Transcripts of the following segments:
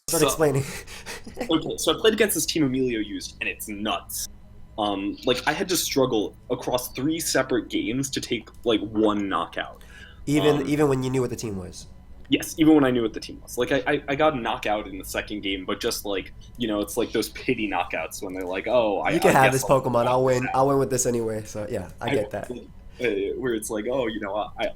Start So, explaining. okay, so I played against this team Emilio used, and it's nuts. Like I had to struggle across 3 separate games to take like one knockout. even Um, even when you knew what the team was. yes, even when I knew what the team was. Like I got a knockout in the second game, but just like it's like those pity knockouts when they're like, oh, You I can have guess this I'll Pokemon. knock I'll this win. I'll win with this anyway. So yeah, I I, get that. where it's like, oh,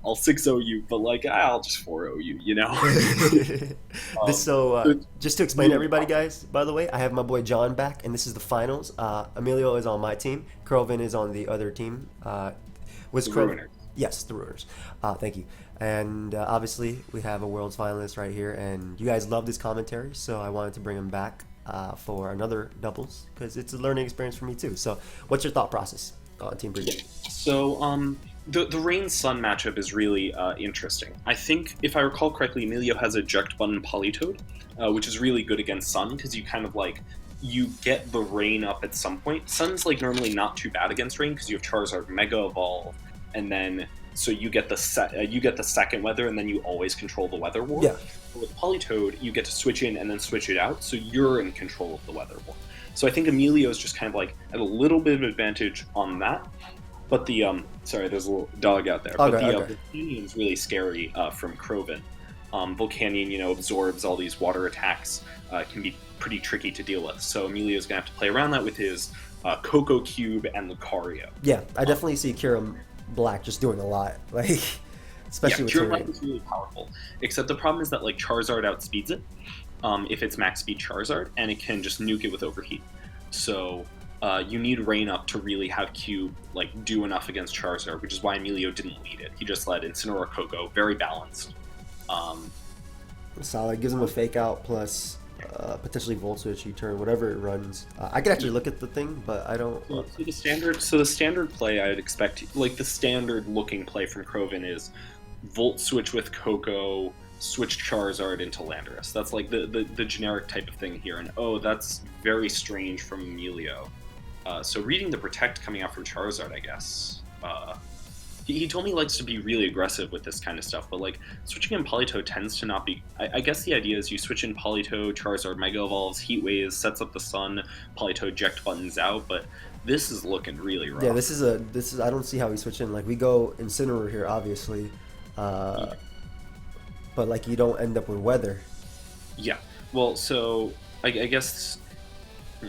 I'll 6-0 you, but like I'll just 4-0 you, This Um, so it's just to explain to really everybody, fun. guys. By the way, I have my boy John back, and this is the finals. Emilio is on my team. Curlvin is on the other team. Was The Curlvin? Ruiner. Yes, the Ruiners. Thank you. And obviously, we have a world's finalist right here, and you guys love this commentary, so I wanted to bring him back for another doubles because it's a learning experience for me too. So, what's your thought process on Team Yeah. Preview? So the Rain Sun matchup is really interesting. I think if I recall correctly, Emilio has eject button Politoed, which is really good against Sun because you kind of like you get the Rain up at some point. Sun's like normally not too bad against Rain because you have Charizard Mega Evolve, and then so you get the second weather, and then you always control the weather war. Yeah, But with Politoed, you get to switch in and then switch it out, so you're in control of the weather war. So I think Emilio is just kind of like at a little bit of advantage on that. But the sorry, there's a little dog out there. But okay, the okay. Volcanion is really scary from Crovin. Volcanion, absorbs all these water attacks, can be pretty tricky to deal with. So Emilio's gonna have to play around that with his Coco Cube and Lucario. Yeah, I Um, definitely see Kiram Black just doing a lot, like yeah, especially with Cure Life terrain. is really powerful. Except the problem is that like Charizard outspeeds it if it's max speed Charizard, and it can just nuke it with Overheat. So you need Rain Up to really have Cube like do enough against Charizard, which is why Emilio didn't lead it. He just led Incineroar Coco, very balanced. Um, Solid gives him a fake out plus potentially Volt Switch U-turn, whatever it runs. I could actually look at the thing, but I don't. so the standard play I'd expect, like the standard looking play from Crovin is Volt Switch with Coco, switch Charizard into Landorus. That's like the generic type of thing here. And oh, that's very strange from Emilio. So reading the Protect coming out from Charizard, I guess. He told me he likes to be really aggressive with this kind of stuff, but like switching in Politoed tends to not be. I guess the idea is you switch in Politoed, Charizard Mega Evolves, Heat Waves, sets up the Sun, Politoed eject buttons out, but this is looking really rough. Yeah, this is. I don't see how we switch in. Like we go Incineroar here, obviously, uh, but like you don't end up with weather. Yeah. Well, so I guess. hmm.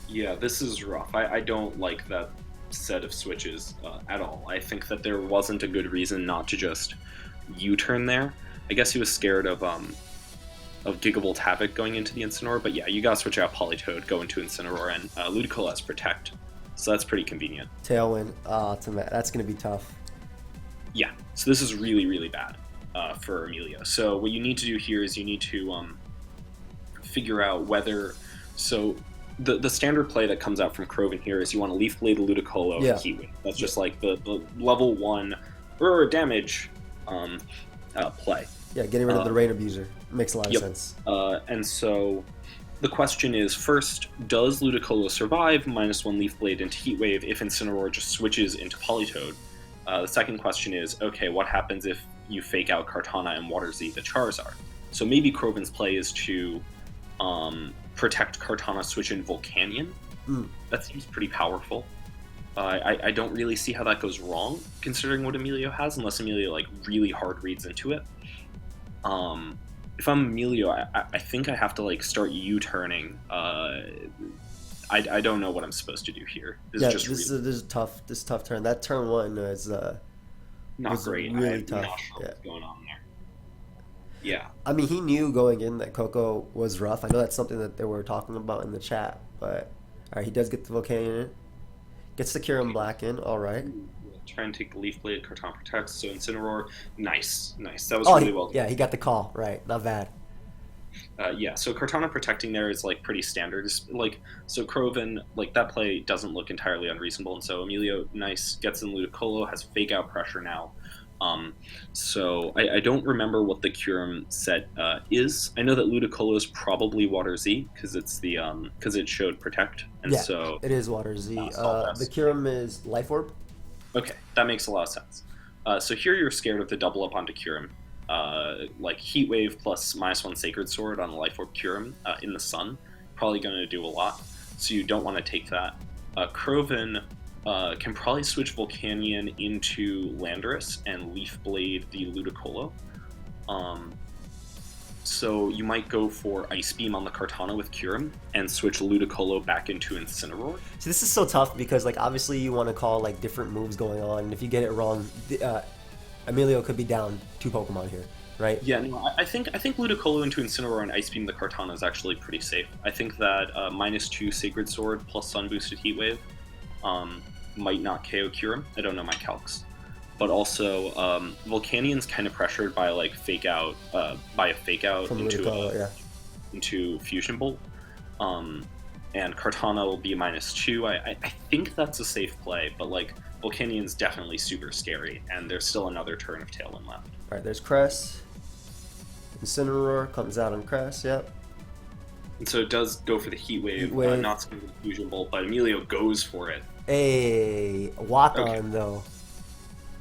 Yeah, this is rough. I don't like that set of switches at all. I think that there wasn't a good reason not to just U-turn there. I guess he was scared of Gigavolt Havoc going into the Incineroar, but yeah, you gotta switch out Politoed, go into Incineroar, and Ludicolo has Protect. So that's pretty convenient. Tailwind. That's gonna be tough. Yeah, so this is really, really bad for Emilio. So what you need to do here is you need to figure out whether... So the standard play that comes out from Crovin here is you want to Leaf Blade Ludicolo Yeah. and Heat Wave. That's just like the level 1 damage play. Yeah, getting rid of the rain abuser makes a lot of Yep. sense. And so the question is, first, does Ludicolo survive -1 Leaf Blade into Heat Wave if Incineroar just switches into Politoed? The second question is, okay, what happens if you fake out Kartana and Water Z the Charizard? So maybe Crovin's play is to protect Kartana, switch in Volcanion. Mm. That seems pretty powerful. I don't really see how that goes wrong, considering what Emilio has, unless Emilio like really hard reads into it. If I'm Emilio, I think I have to like start U-turning. I don't know what I'm supposed to do here. This Yeah, is just really this is tough. This is tough turn. That turn one is not was great. really I'm tough. not sure Yeah. what's going on there. Yeah. I mean, he knew going in that Coco was rough. I know that's something that they were talking about in the chat, but all right, he does get the Volcanion in. Gets the Kirin Black in. All right. Try and take the Leaf Blade, Kartana protects, so Incineroar, nice. That was Oh, really well done. yeah, he got the call. Right. Not bad. Yeah, so Kartana protecting there is like pretty standard. Like, so Crovin, like that play doesn't look entirely unreasonable, and so Emilio, nice, gets in Ludicolo, has fake out pressure now. Um, so I don't remember what the Curum set is. I know that Ludicolo is probably Water Z because it's the because it showed Protect, and Yeah, so it is Water Z. Stall The Test. Kyurem is Life Orb. Okay, that makes a lot of sense. So here you're scared of the double up onto Curum, like Heat Wave plus -1 Sacred Sword on Life Orb Curum in the sun, probably going to do a lot. So you don't want to take that. Croven can probably switch Volcanion into Landorus and Leaf Blade the Ludicolo. Um, so you might go for Ice Beam on the Kartana with Curum and switch Ludicolo back into Incineroar. So this is so tough because like obviously you want to call like different moves going on, and if you get it wrong, Emilio could be down 2 Pokemon here, right? Yeah, no, I think Ludicolo into Incineroar and Ice Beam the Kartana is actually pretty safe. I think that -2 Sacred Sword plus Sun boosted Heat Wave might not KO Curum. I don't know my calcs, but also Volcanion's kind of pressured by like by a fake out From into Ludicolo, yeah. into Fusion Bolt, and Kartana will be -2. I think that's a safe play, but like Volcanion's definitely super scary, and there's still another turn of Tailwind left. All right, there's Cress. Incineroar comes out on Cress. Yep. And so it does go for the Heat Wave, Heat Wave. not so the Fusion Bolt, but Emilio goes for it. A walk on Okay. though.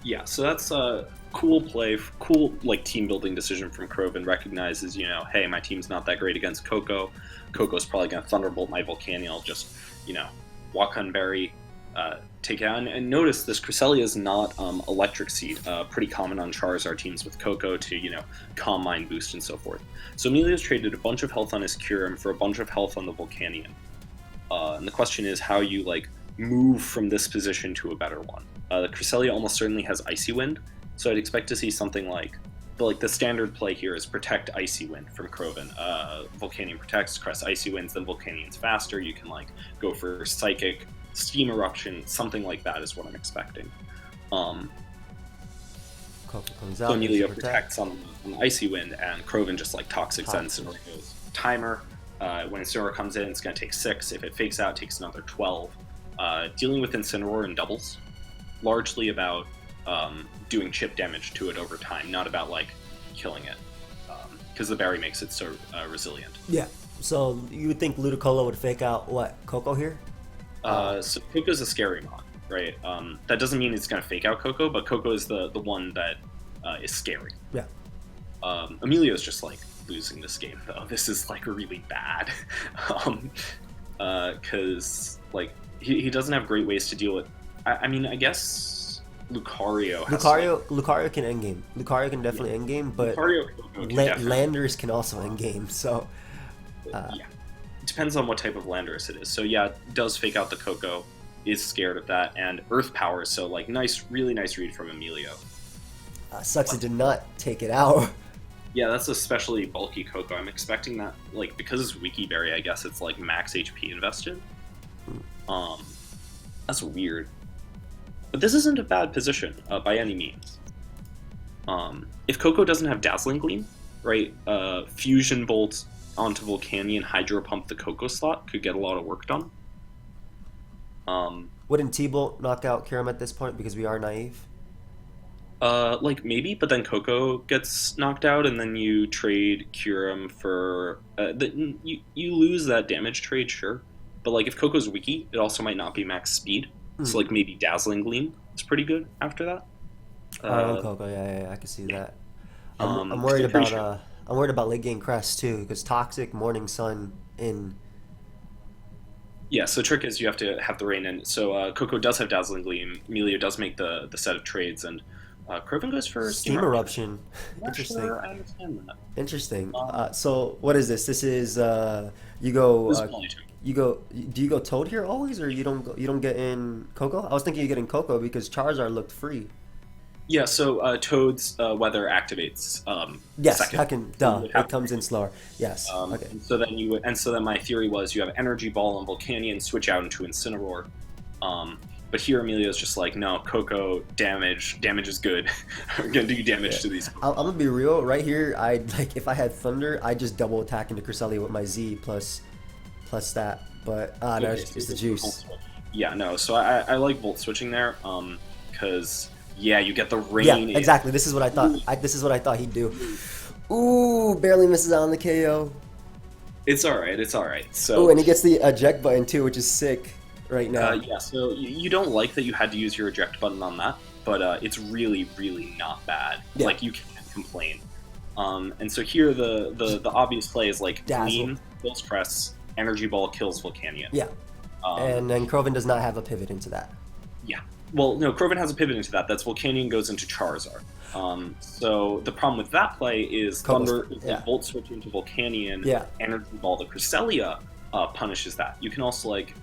Yeah, so that's a cool play, cool like team building decision from Croven. Recognizes, hey, my team's not that great against Coco. Coco's probably going to Thunderbolt my Volcanion. I'll just, walk on Berry, take it out. And notice this Cresselia is not Electric Seed, pretty common on Charizard teams with Coco to, Calm Mind boost and so forth. So Emilio's traded a bunch of health on his Curum for a bunch of health on the Volcanion. And the question is how you move from this position to a better one. The Cresselia almost certainly has Icy Wind, so I'd expect to see something the standard play here is Protect Icy Wind from Croven. Volcanion protects, Crest Icy Winds, then Volcanion's faster. You can go for Psychic, Steam Eruption, something like that is what I'm expecting. Coco comes out. So Emilio Protect. protects on the Icy Wind, and Croven just Toxic Sense and goes Timer. When Incineroar comes in, it's going to take 6. If it fakes out, it takes another 12. Dealing with Incineroar in doubles, largely about doing chip damage to it over time, not about killing it, because the berry makes it so resilient. Yeah. So you would think Ludicolo would fake out what Coco here? So Coco's a scary mod, right? That doesn't mean it's going to fake out Coco, but Coco is the one that is scary. Yeah. Emilio's just losing this game though. This is really bad, because he doesn't have great ways to deal with. I mean, I guess Lucario has Lucario can end game. Lucario can definitely end game, but Lucario Coco can definitely. Landers can also end game. So Yeah, it depends on what type of Landorus it is. So yeah, it does fake out the Coco, is scared of that, and Earth Power. So really nice read from Emilio. sucks it did not take it out. Yeah, that's especially bulky Coco. I'm expecting that because it's Wiki Berry, I guess it's max HP invested. That's weird. But this isn't a bad position by any means. If Coco doesn't have Dazzling Gleam, right? Fusion Bolt onto Volcanion, Hydro Pump the Coco slot could get a lot of work done. Wouldn't T-Bolt knock out Kyurem at this point because we are naive? Maybe, but then Coco gets knocked out, and then you trade Kyurem for you lose that damage trade, sure. But if Coco's Wiki, it also might not be max speed. So maybe Dazzling Gleam is pretty good after that. Coco, yeah, I can see that. I'm worried about I'm worried about late game Crest too because Toxic, Morning Sun in. Yeah, so trick is you have to have the rain in. So Coco does have Dazzling Gleam. Emilio does make the set of trades, and Croven goes for Steam Eruption. Interesting. Sure, I understand that. Interesting. So what is this? This is you go. This is Polytone. Do you go Toad here always, or you don't get in Coco? I was thinking you get in Coco because Charizard looked free. Yeah, so Toad's weather activates. Yes, second. It comes in slower. Yes. Okay. And so then my theory was you have Energy Ball and Volcanion switch out into Incineroar. But here Emilio's just no, Coco damage is good. I'm gonna do damage to these. I'm gonna be real. Right here, if I had Thunder, I just double attack into Cresselia with my Z plus that. But no, it's the juice. Yeah, no. So I like Volt switching there, because Yeah, you get the rain. Yeah, exactly. This is what I thought. This is what I thought he'd do. Ooh, barely misses out on the KO. It's all right. It's all right. So. Oh, and he gets the eject button too, which is sick right now. Yeah. So you don't like that you had to use your eject button on that, but it's really, really not bad. Yeah. Like you can't complain. And so here the obvious play is like lean, Bull's Press, Energy Ball kills Volcanion. Yeah. And then Croven does not have a pivot into that. Yeah. Well, no, Croven has a pivot into that. That's Volcanion goes into Charizard. So the problem with that play is Thunder, Volt Switch into Volcanion, Energy Ball the Cresselia punishes that. You can also like,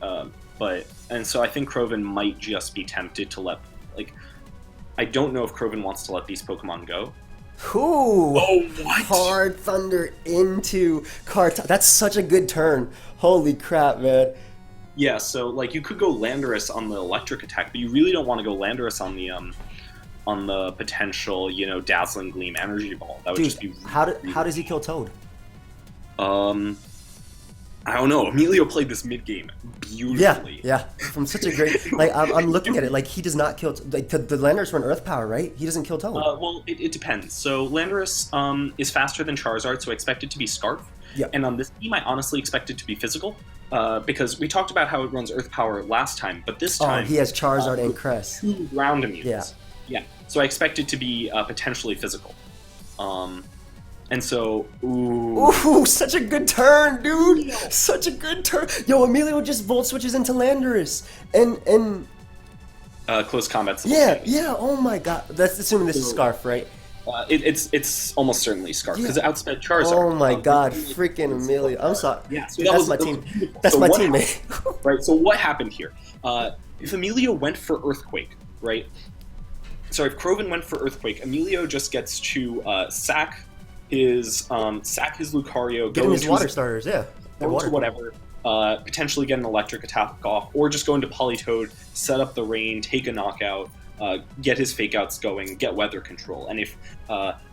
and so I think Croven might just be tempted to let, like, I don't know if Croven wants to let these Pokemon go. Ooh! Oh, what? Hard Thunder into Kartana. That's such a good turn. Holy crap, man. Yeah, so like you could go Landorus on the electric attack, but you really don't want to go Landorus on the potential, Dazzling Gleam Energy Ball. That would just be really how does he kill Toad? I don't know. Emilio played this mid game beautifully. Yeah. From such a great like I'm looking at it like he does not kill like the Landorus run Earth Power, right? He doesn't kill Toad. Well, it depends. So Landorus is faster than Charizard, so I expect it to be Scarf. Yeah. And on this team, I honestly expect it to be Physical. Because we talked about how it runs Earth Power last time, but this time he has Charizard and Crest. 2 ground immunities. Yeah. So I expect it to be potentially Physical. And so, ooh, such a good turn, dude! Yeah. Such a good turn. Yo, Emilio just Volt Switches into Landorus, and close combat. Yeah. Oh my god, that's assuming this is Scarf, right? It's almost certainly Scarf because it outsped Charizard. Oh my god, freaking Emilio! I'm sorry. Yeah, so that's my team. That's my teammate. Right. So what happened here? If Emilio went for Earthquake, right? Sorry, if Croven went for Earthquake, Emilio just gets to sack his Lucario, get him his water starters, go to whatever, potentially get an electric attack off, or just go into Politoed, set up the rain, take a knockout, get his fake outs going, get weather control. And if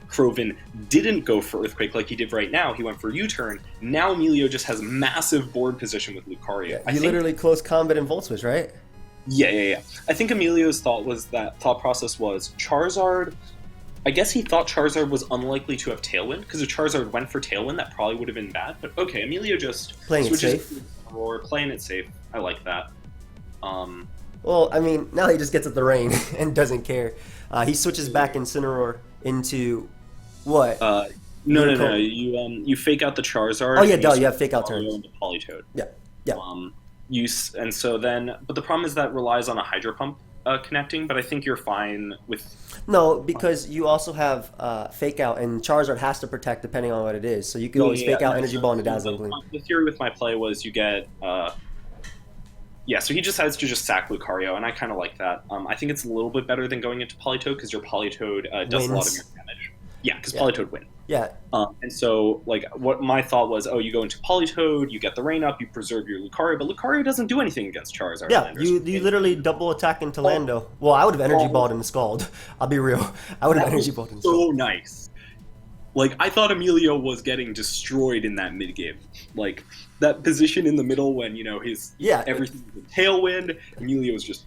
Croven didn't go for Earthquake like he did right now, he went for U-turn. Now Emilio just has massive board position with Lucario. Yeah, literally close combat in Volt Switch, right? Yeah. I think Emilio's thought process was Charizard. I guess he thought Charizard was unlikely to have Tailwind, because if Charizard went for Tailwind, that probably would have been bad. But okay, Emilio just switches or playing it safe. I like that. Well, I mean, now he just gets at the rain and doesn't care. He switches back Incineroar into what? No. You fake out the Charizard. Oh yeah, you have fake out turns. Into Politoed. Yeah. And so then, but the problem is that relies on a Hydro Pump connecting. But I think you're fine with. No, because you also have fake out, and Charizard has to protect depending on what it is. So you can always fake out Energy Ball into Dazzling Gleam. The theory with my play was you get. So he decides to just sack Lucario, and I kind of like that. I think it's a little bit better than going into Politoed, because your Politoed does a lot of your damage. Yeah, because Politoed win. Yeah. And so, like, what my thought was, you go into Politoed, you get the rain up, you preserve your Lucario, but Lucario doesn't do anything against Charizard. Yeah, you literally double attack into Lando. Well, I would have Energy Balled in the Scald. I'll be real. I would have Energy Balled in the Scald. So nice. Like, I thought Emilio was getting destroyed in that mid-game. Like, that position in the middle when, everything was a Tailwind, Emilio was just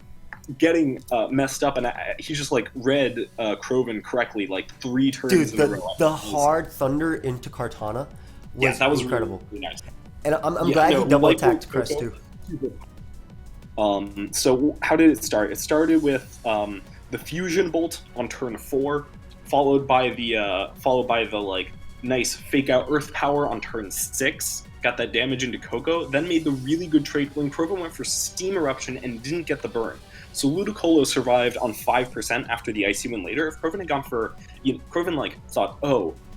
getting messed up, and he just like read Croven correctly like 3 turns in a row. The hard Thunder into Kartana that was incredible. Really nice. And I'm glad he double attacked Crest too. So how did it start? It started with the Fusion Bolt on turn 4, followed by the like nice fake out Earth Power on turn 6. Got that damage into Coco, then made the really good trade when Croven went for Steam Eruption and didn't get the burn. So Ludicolo survived on 5% after the Icy Wind later. If Croven had gone for... Croven, thought,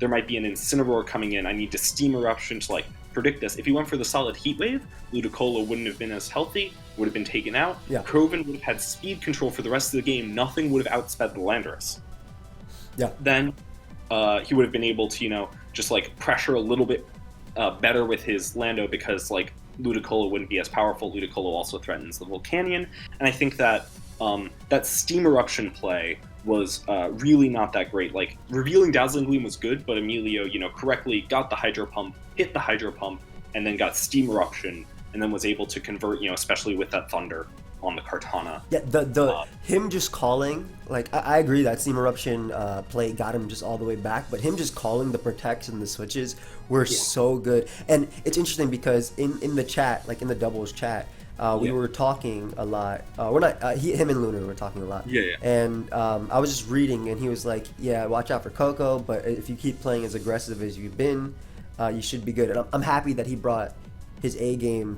there might be an Incineroar coming in. I need to Steam Eruption to, predict this. If he went for the solid Heat Wave, Ludicolo wouldn't have been as healthy, would have been taken out. Yeah. Croven would have had speed control for the rest of the game. Nothing would have outsped the Landorus. Yeah. Then he would have been able to, just, pressure a little bit better with his Lando because, Ludicolo wouldn't be as powerful. Ludicolo also threatens the Volcanion, and I think that that Steam Eruption play was really not that great. Revealing Dazzling Gleam was good, but Emilio, correctly got the Hydro Pump, hit the Hydro Pump, and then got Steam Eruption, and then was able to convert, especially with that Thunder. on the Kartana. Yeah, the Uh, him just calling, like I agree that Steam Eruption play got him just all the way back, but him just calling the protects and the switches were yeah, so good. And it's interesting because in the chat, like in the doubles chat, we yeah, were talking a lot. We're not him and Lunar were talking a lot. yeah, yeah. And I was just reading, and he was like, "Yeah, watch out for Coco, but if you keep playing as aggressive as you've been, you should be good." And I'm happy that he brought his A game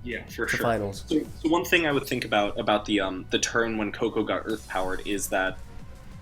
Yeah, for to sure. finals. So one thing I would think about the turn when Coco got Earth powered is that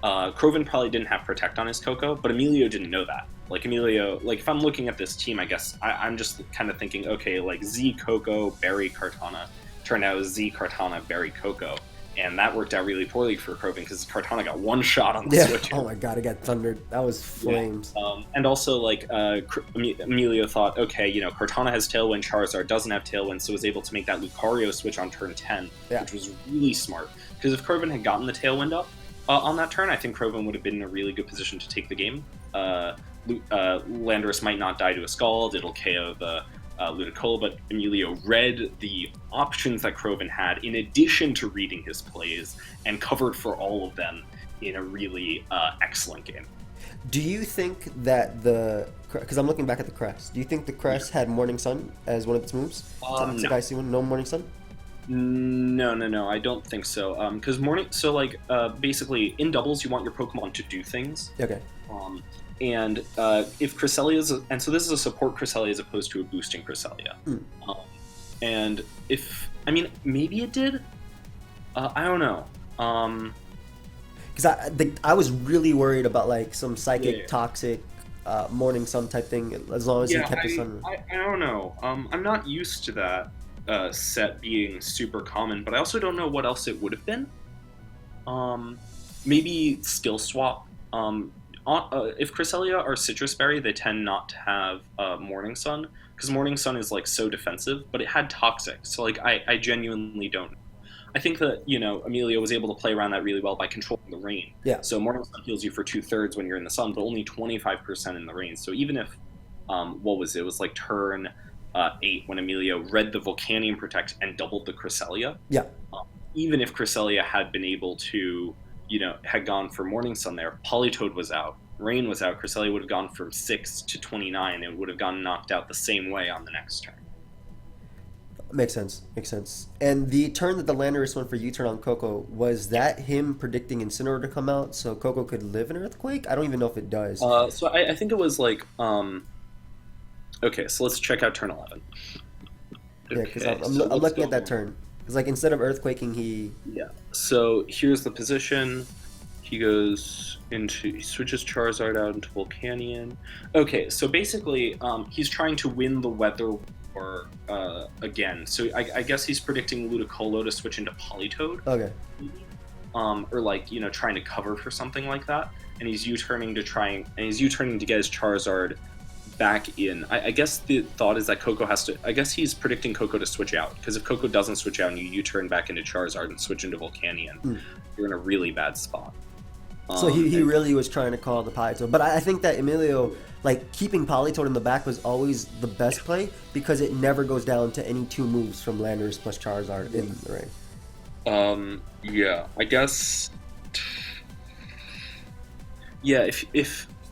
Krovan probably didn't have Protect on his Coco, but Emilio didn't know that. Like Emilio, like if I'm looking at this team, I guess I'm just kind of thinking, okay, like Z Coco, Barry Kartana. Turned out it was Z Kartana, Barry Coco, and that worked out really poorly for Krovan because Kartana got one shot on the Yeah. switch. Oh my god, it got thundered. That was flames. Yeah. And also, like, Emilio thought, okay, you know, Cortana has Tailwind, Charizard doesn't have Tailwind, so was able to make that Lucario switch on turn 10, Yeah. which was really smart. Because if Krovan had gotten the Tailwind up on that turn, I think Krovan would have been in a really good position to take the game. Landorus might not die to a Scald, it'll KO the Ludicolo, but Emilio read the options that Krovan had in addition to reading his plays and covered for all of them in a really excellent game. Do you think that because I'm looking back at the crest, do you think the crest had Morning Sun as one of its moves? No. Sakai one, no Morning Sun? No, I don't think so. Because basically in doubles you want your Pokemon to do things. Okay. And if Cresselia and so this is a support Cresselia as opposed to a boosting Cresselia. And maybe it did. I don't know. Because I was really worried about like some psychic, Yeah. toxic, Morning Sun type thing. As long as he kept the sun. I don't know. I'm not used to that set being super common, but I also don't know what else it would have been. Maybe skill swap. If Cresselia are Citrus Berry, they tend not to have Morning Sun because Morning Sun is like so defensive, but it had Toxic, so like I genuinely don't. I think that Emilio was able to play around that really well by controlling the rain. Yeah. So Morning Sun heals you for 2/3 when you're in the sun, but only 25% in the rain. So even if it was like turn 8 when Emilio read the Volcanium Protect and doubled the Cresselia. Yeah. Even if Cresselia had been able to, had gone for Morning Sun there, Politoed was out, Rain was out, Cresselia would have gone from 6 to 29 and would have gotten knocked out the same way on the next turn. Makes sense. And the turn that the Landorus went for U-turn on Coco, was that him predicting Incineroar to come out so Coco could live an Earthquake? I don't even know if it does. So I think it was like, okay, so let's check out turn 11. Yeah, because I'm looking at that turn. Because like instead of Earthquaking, he... Yeah, so here's the position. He switches Charizard out into Volcanion. Okay, so basically, he's trying to win the weather war again. So I guess he's predicting Ludicolo to switch into Politoed. Okay. Or like, trying to cover for something like that. And he's U-turning to get his Charizard back in. I guess the thought is that Coco I guess he's predicting Coco to switch out, because if Coco doesn't switch out and you U-turn back into Charizard and switch into Volcanion, you're in a really bad spot. So he really was trying to call the Politoed. But I think that Emilio, like, keeping Politoed in the back was always the best play, because it never goes down to any 2 moves from Landorus plus Charizard in the ring. Yeah, I guess... Yeah,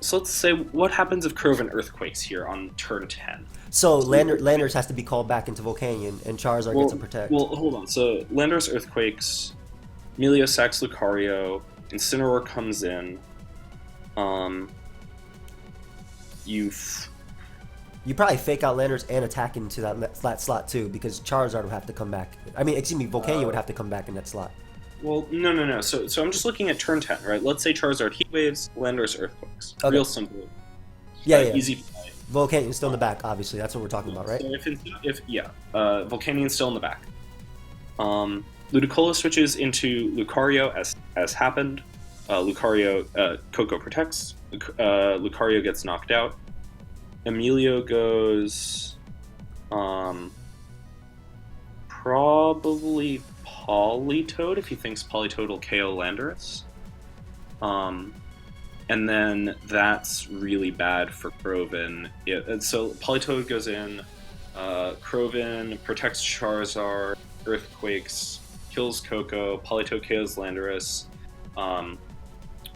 so let's say, what happens if Krovan Earthquakes here on turn 10? So Landorus has to be called back into Volcanion, and Charizard gets a Protect. Well, hold on. So Landorus Earthquakes, Emilio sacks Lucario, Incineroar comes in. You probably fake out Landorus and attack into that slot too, because Charizard would have to come back. Volcanion would have to come back in that slot. Well, no. So I'm just looking at turn 10, right? Let's say Charizard Heat Waves, Landorus Earthquakes. Okay. Real simple. Yeah. Easy play. Volcanion's still in the back, obviously. That's what we're talking about, right? So Volcanion's still in the back. Ludicolo switches into Lucario as happened. Coco protects. Lucario gets knocked out. Emilio goes probably Politoed if he thinks Politoed will KO Landorus. And then that's really bad for Krovan. So Politoed goes in. Krovan protects Charizard, Earthquakes. kills Coco. Politoed KOs Landorus.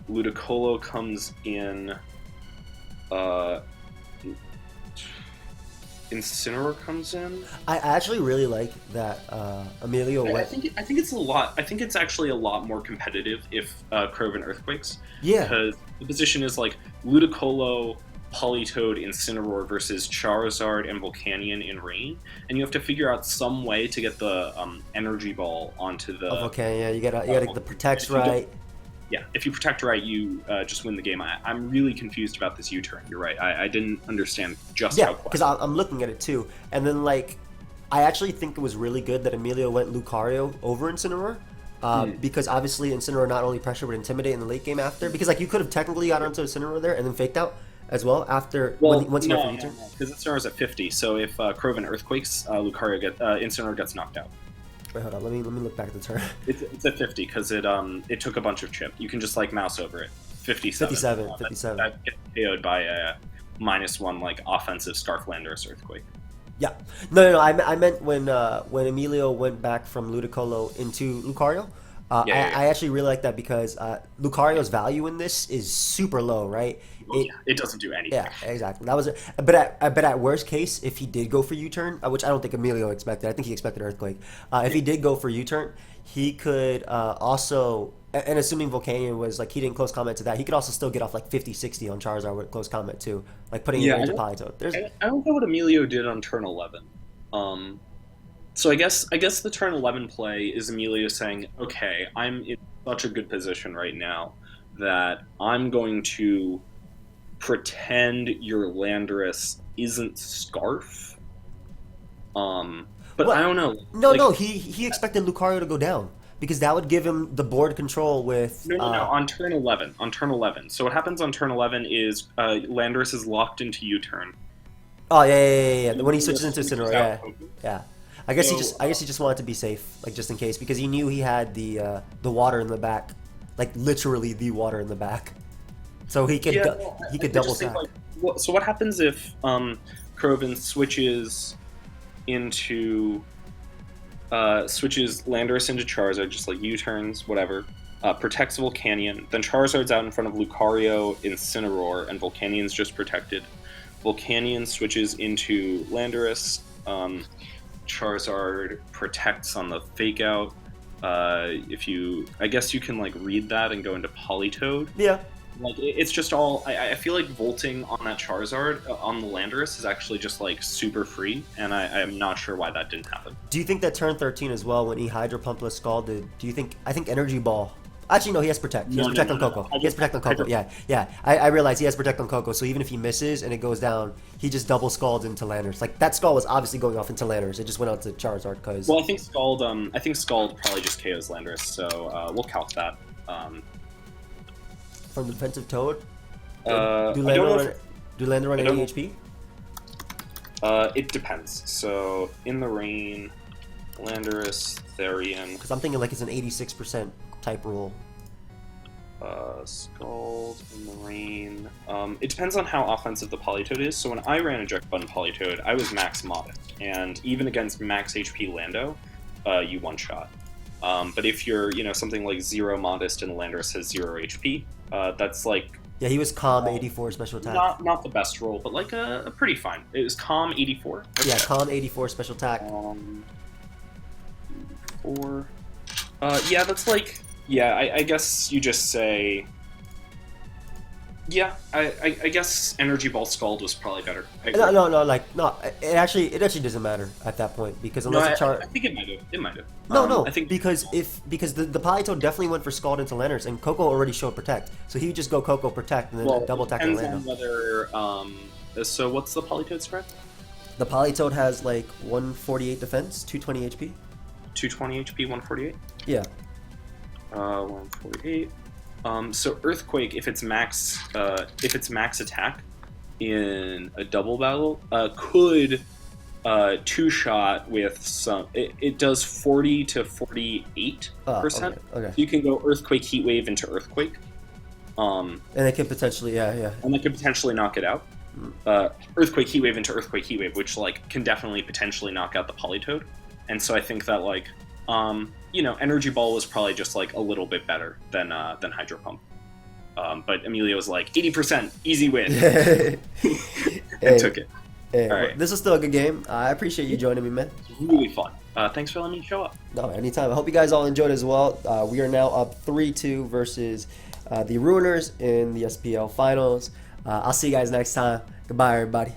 Ludicolo comes in. Incineroar comes in. I actually really like that Emilio I went. think it's a lot. I think it's actually a lot more competitive if Crovan Earthquakes. Yeah. Because the position is like Ludicolo, Politoed, Incineroar versus Charizard and Volcanion in Rain, and you have to figure out some way to get the Energy Ball onto the. Okay, yeah, you gotta get the protects right. Yeah, if you protect right, you just win the game. I'm really confused about this U-turn. You're right. I didn't understand just how. Yeah, because I'm looking at it too, and then like, I actually think it was really good that Emilio went Lucario over Incineroar, because obviously Incineroar not only pressure but intimidate in the late game after. Because like you could have technically got onto Incineroar there and then faked out as well after once you go for U-turn. Because Incineroar's at 50. So if Crovan Earthquakes, Incineroar gets knocked out. Wait, hold on. Let me look back at the turn. It's at 50 because it took a bunch of chip. You can just like mouse over it. 57. 57. That gets KO'd by a -1 like offensive Scarf Landorus Earthquake. Yeah. No. I meant when Emilio went back from Ludicolo into Lucario. I actually really like that because Lucario's value in this is super low, right? It doesn't do anything. Yeah, exactly. That was it. But at worst case, if he did go for U-turn, which I don't think Emilio expected, I think he expected Earthquake. If he did go for U-turn, he could also, and assuming Volcanion was like he didn't close comment to that, he could also still get off like 50-60 on Charizard with close comment too, like putting it into Politoed. I don't know what Emilio did on turn 11. So I guess the turn 11 play is Emilio saying, okay, I'm in such a good position right now that I'm going to pretend your Landorus isn't Scarf. But I don't know. No, he expected Lucario to go down because that would give him the board control with. No, on turn 11. On turn 11. So what happens on turn 11 is Landorus is locked into U-turn. Oh yeah. When he switches into Incineroar, yeah. I guess he just wanted to be safe, like just in case, because he knew he had the water in the back, like literally the water in the back, so he could double stack. So what happens if Crovan switches Landorus into Charizard, just like U-turns, whatever, protects Volcanion, then Charizard's out in front of Lucario, Incineroar, and Volcanion's just protected. Volcanion switches into Landorus. Charizard protects on the fake out. I guess you can like read that and go into Politoed. Yeah. Like it's just all. I feel like volting on that Charizard on the Landorus is actually just like super free, and I'm not sure why that didn't happen. Do you think that turn 13 as well when he Hydro Pumpless Scalded? I think Energy Ball. Actually, no, he has Protect. He has Protect on Coco. He has Protect on Coco. Yeah. I realize he has Protect on Coco, so even if he misses and it goes down, he just double Scalds into Landorus. Like, that Scald was obviously going off into Landorus. It just went out to Charizard because... Well, I think Scald probably just KOs Landorus, so we'll calc that. From Defensive Toad? Do Lander run any HP? It depends. So, in the Rain, Landorus, Therian... Because I'm thinking like it's an 86% type rule. Scald in the Rain. It depends on how offensive the Politoed is. So when I ran Eject Button Politoed, I was max modest, and even against max HP Lando, you one shot. But if you're something like 0 modest and Landorus has 0 HP, that's like he was Calm 84 special attack. Not the best roll, but like a pretty fine. It was Calm 84. Okay. Yeah, Calm 84 special attack. 4. That's like. Yeah, I guess you just say. Yeah, I guess Energy Ball Scald was probably better. No. It actually doesn't matter at that point because unless I think it might have. It might have. I think because the Politoed definitely went for Scald into Landorus and Coco already showed Protect, so he would just go Coco Protect and then double attack Lando. Lando. Whether so what's the Politoed spread? The Politoed has like 148 defense, 220 HP. 220 HP, 148. Yeah. 148. So Earthquake, if it's max attack in a double battle, could two-shot with some. It does 40 to 48%. Okay. So you can go Earthquake Heat Wave into Earthquake. And it can potentially, yeah. And it can potentially knock it out. Earthquake Heat Wave into Earthquake Heat Wave, which like can definitely potentially knock out the Politoed. And so I think that like Energy Ball was probably just like a little bit better than Hydro Pump. But Emilio was like 80% easy win and took it. Hey, All right. this is still a good game. I appreciate you joining me, man. Really fun. Thanks for letting me show up. No, anytime. I hope you guys all enjoyed as well. We are now up 3-2 versus the Ruiners in the SPL finals. I'll see you guys next time. Goodbye, everybody.